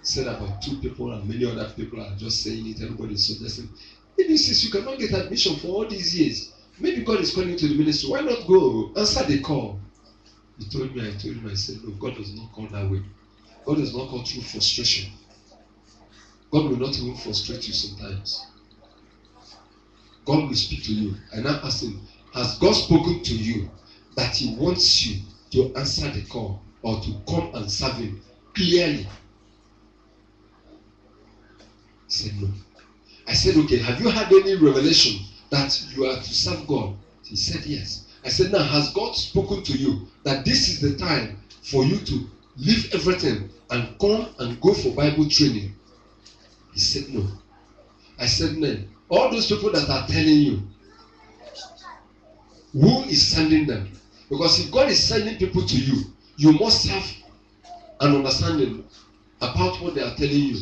said about 2 people and many other people are just saying it. Everybody is suggesting. If you see, you cannot get admission for all these years. Maybe God is calling you to the ministry. Why not go? Answer the call. He told me, I told him, I said, no, God does not call that way. God does not call through frustration. God will not even frustrate you sometimes. God will speak to you. And I asked him, has God spoken to you that he wants you to answer the call or to come and serve him clearly? He said no. I said, okay, have you had any revelation that you are to serve God? He said yes. I said, now has God spoken to you that this is the time for you to leave everything and come and go for Bible training? He said no. I said, man, all those people that are telling you, who is sending them? Because if God is sending people to you, you must have an understanding about what they are telling you.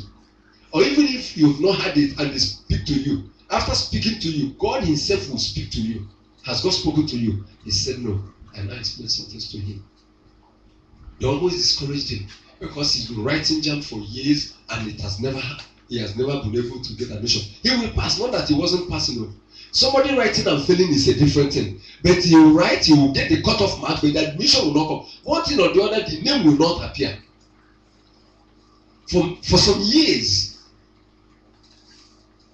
Or even if you've not had it and they speak to you, after speaking to you, God himself will speak to you. Has God spoken to you? He said no. And I explained some things to him. They almost discouraged him because he's been writing jam for years and he has never been able to get admission. He will pass, not that he wasn't passing. Somebody writing and failing is a different thing. But he will write, he will get the cutoff mark, but the admission will not come. One thing or the other, the name will not appear. For some years.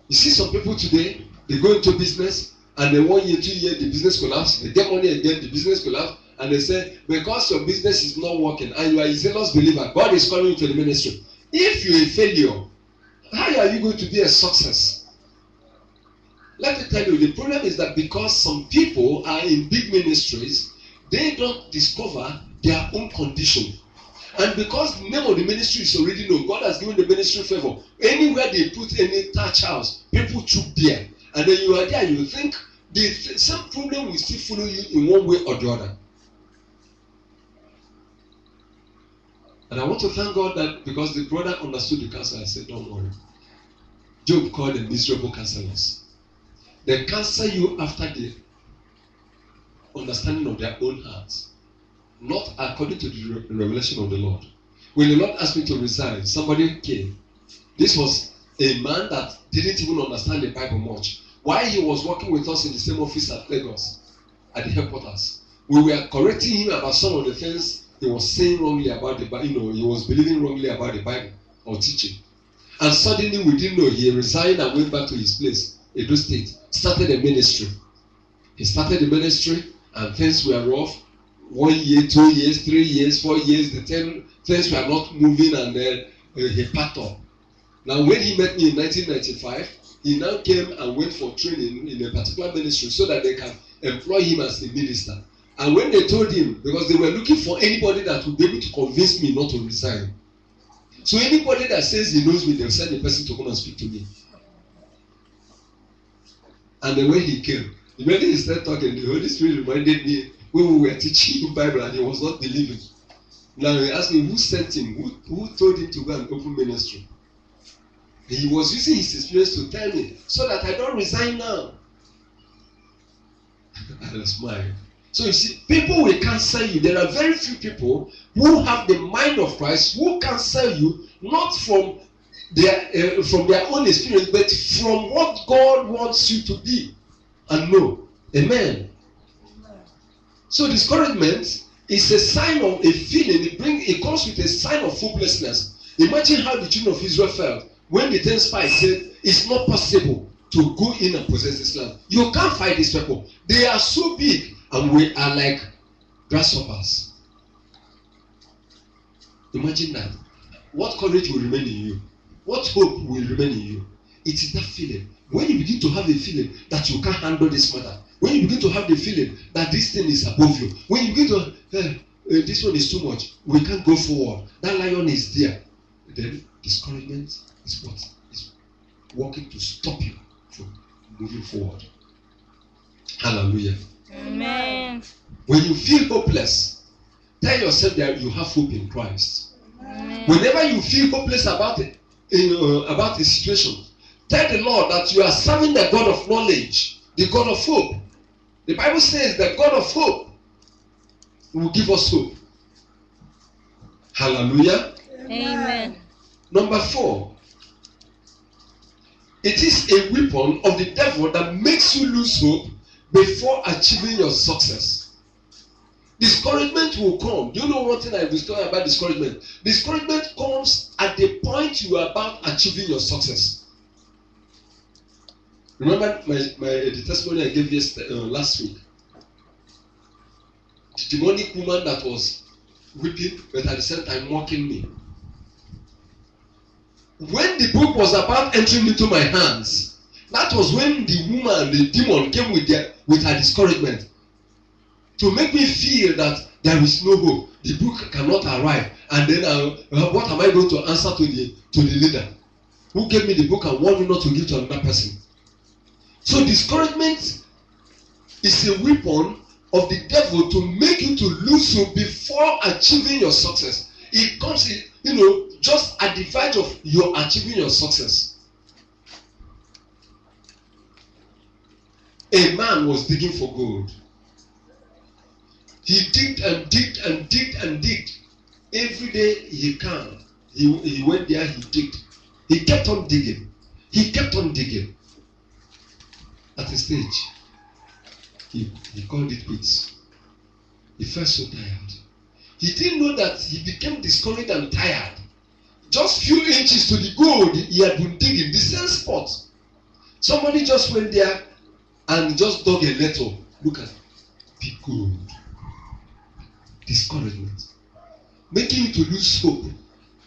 You see some people today, they go into business and then 1 year, 2 years, the business collapse. They get money again, the business collapse. And they say, because your business is not working and you are a zealous believer, God is calling you to the ministry. If you're a failure, how are you going to be a success? Let me tell you, the problem is that because some people are in big ministries, they don't discover their own condition. And because the name of the ministry is already known, God has given the ministry favor. Anywhere they put any touch house, people troop there. And then you are there, you think the same problem will still follow you in one way or the other. And I want to thank God that because the brother understood the counsel, I said, don't worry. Job called them miserable counselors. They counsel you after the understanding of their own hearts, not according to the revelation of the Lord. When the Lord asked me to resign, somebody came. This was a man that didn't even understand the Bible much. While he was working with us in the same office at Lagos, at the headquarters, we were correcting him about some of the things he was saying wrongly about the Bible. He was believing wrongly about the Bible or teaching. And suddenly, we didn't know, he resigned and went back to his place, Edo State, started a ministry. He started the ministry and things were rough. 1 year, 2 years, 3 years, 4 years, the things were not moving, and then he packed up. Now, when he met me in 1995, he now came and went for training in a particular ministry so that they can employ him as a minister. And when they told him, because they were looking for anybody that would be able to convince me not to resign. So anybody that says he knows me, they'll send the person to come and speak to me. And then when he came, immediately he started talking, the Holy Spirit reminded me when we were teaching him Bible and he was not believing. Now he asked me who sent him, who told him to go and open ministry. He was using his experience to tell me so that I don't resign now. I smiled. So you see, people will counsel you. There are very few people who have the mind of Christ who counsel you not from their own experience, but from what God wants you to be and know. Amen. So discouragement is a sign of a feeling. It comes with a sign of hopelessness. Imagine how the children of Israel felt when the 10 spies said it's not possible to go in and possess this land. You can't fight these people. They are so big and we are like grasshoppers. Imagine that. What courage will remain in you? What hope will remain in you? It is that feeling. When you begin to have a feeling that you can't handle this matter, when you begin to have the feeling that this thing is above you, when you begin to, this one is too much, we can't go forward, that lion is there, then discouragement is what is working to stop you from moving forward. Hallelujah. Amen. When you feel hopeless, tell yourself that you have hope in Christ. Amen. Whenever you feel hopeless about it, about a situation, tell the Lord that you are serving the God of knowledge, the God of hope. The Bible says the God of hope will give us hope. Hallelujah. Amen. Number 4, it is a weapon of the devil that makes you lose hope before achieving your success. Discouragement will come. Do you know one thing I was talking about discouragement? Discouragement comes at the point you are about achieving your success. Remember the testimony I gave last week? The demonic woman that was weeping but at the same time mocking me. When the book was about entering into my hands, that was when the demon came with her discouragement to make me feel that there is no hope. The book cannot arrive, and then what am I going to answer to the leader who gave me the book and warned me not to give to another person? So discouragement is a weapon of the devil to make you to lose hope before achieving your success. It comes in, just at the verge of your achieving your success. A man was digging for gold. He digged and digged and digged and digged. Every day he came. He went there, he digged. He kept on digging. He kept on digging. At a stage, he called it quits. He felt so tired. He didn't know that he became discouraged and tired. Just few inches to the gold he had been digging, the same spot. Somebody just went there and just dug a little. Look at big gold. Discouragement. Making you to lose hope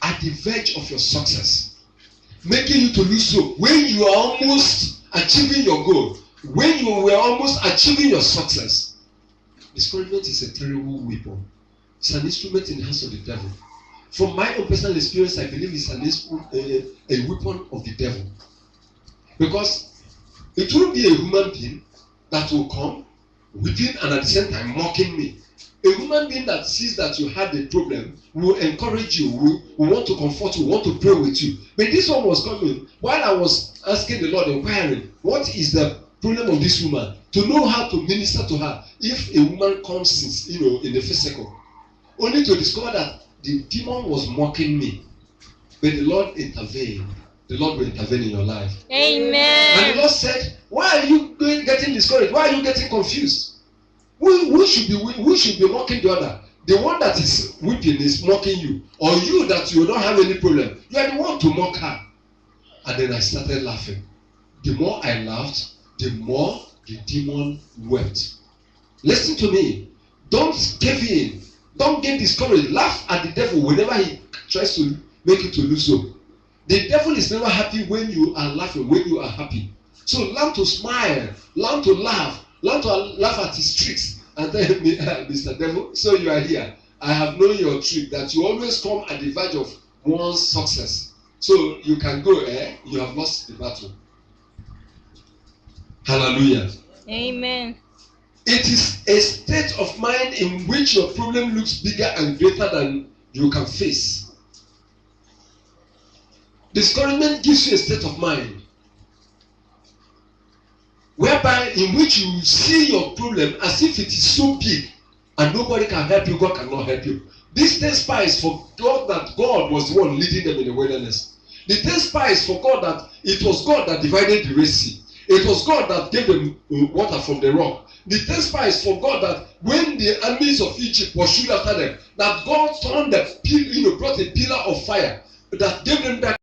at the verge of your success. Making you to lose hope when you are almost achieving your goal. When you were almost achieving your success. Discouragement is a terrible weapon. It's an instrument in the hands of the devil. From my own personal experience, I believe it's a weapon of the devil. Because it will be a human being that will come weeping and at the same time mocking me. A human being that sees that you have a problem will encourage you, will want to comfort you, want to pray with you. But this one was coming while I was asking the Lord, inquiring, what is the problem of this woman? To know how to minister to her if a woman comes in the physical. Only to discover that the demon was mocking me. But the Lord intervened. The Lord will intervene in your life. Amen. And the Lord said, why are you getting discouraged? Why are you getting confused? Who should be mocking the other? The one that is weeping is mocking you. Or you that you don't have any problem. You are the one to mock her. And then I started laughing. The more I laughed, the more the demon wept. Listen to me. Don't give in. Don't get discouraged. Laugh at the devil whenever he tries to make you to lose hope. The devil is never happy when you are laughing, when you are happy. So learn to smile, learn to laugh at his tricks. And then, Mr. Devil, so you are here. I have known your trick that you always come at the verge of one's success. So you can go, you have lost the battle. Hallelujah. Amen. It is a state of mind in which your problem looks bigger and greater than you can face. Discouragement gives you a state of mind whereby in which you see your problem as if it is so big and nobody can help you, God cannot help you. This 10 spies for God that God was the one leading them in the wilderness. The 10 spies for God that it was God that divided the Red Sea. It was God that gave them water from the rock. The 10 spies for God that when the armies of Egypt pursued after them, that God turned brought a pillar of fire that gave them that